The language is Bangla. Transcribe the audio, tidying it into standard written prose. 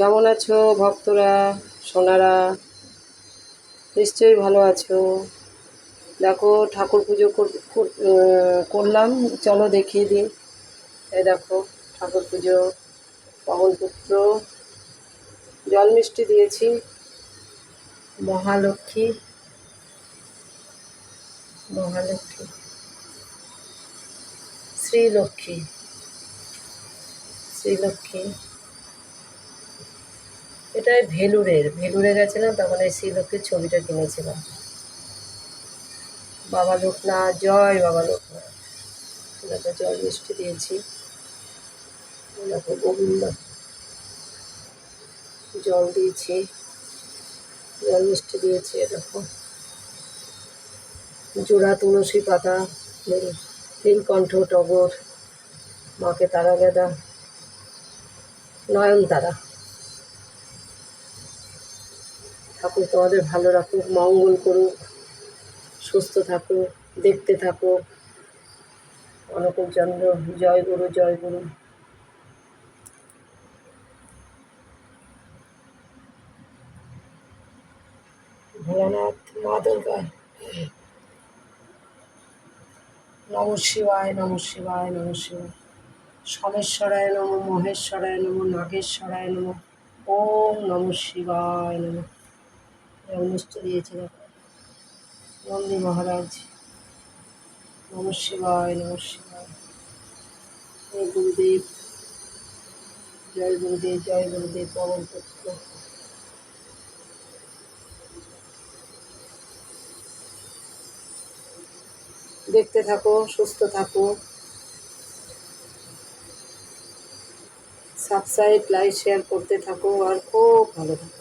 কেমন আছো ভক্তরা, সোনারা? নিশ্চয়ই ভালো আছো। দেখো ঠাকুর পুজো করলাম, চলো দেখিয়ে দিই। এই দেখো ঠাকুর পুজো, পবনপুত্র, জল মিষ্টি দিয়েছি, মহালক্ষ্মী, মহালক্ষ্মী, শ্রীলক্ষ্মী, শ্রীলক্ষ্মী। এটা ভেলুরে গেছিলাম, তখন এই শ্রীলক্ষ্মীর ছবিটা কিনেছিলাম। বাবা লোকনাথ, জয় বাবা লোকনাথ। দেখো জল মিষ্টি দিয়েছি, দেখো গোবিন্দ জল দিয়েছি, জল মিষ্টি দিয়েছি। দেখো জোড়া তুলসী পাতা, নীলকণ্ঠ টগর, মাকে তারা গেঁদা, নয়নতারা। ঠাকুর তোমাদের ভালো রাখুক, মঙ্গল করুক, সুস্থ থাকো, দেখতে থাকো। অনকুল চন্দ্র, জয় গুরু, জয় গুরু। ভোলানাথ, মা দুর্গা, নম শিবায়, নম শিবায়, নম শিবায়। সমেশ্বরায় নম, মহেশ্বরায় নম, নাগেশ্বরায় নম, ওম নম শিবায় নম। মিষ্টি দিয়েছে দেখো নন্দী মহারাজ, নম শিবায়, নম শিবায়। জয় গুরুদেব, জয় গুরুদেব, জয় গুরুদেব। পবন পুত্র, দেখতে থাকো, সুস্থ থাকো, সাবস্ক্রাইব, লাইক, শেয়ার করতে থাকো, আর খুব ভালো থাকো।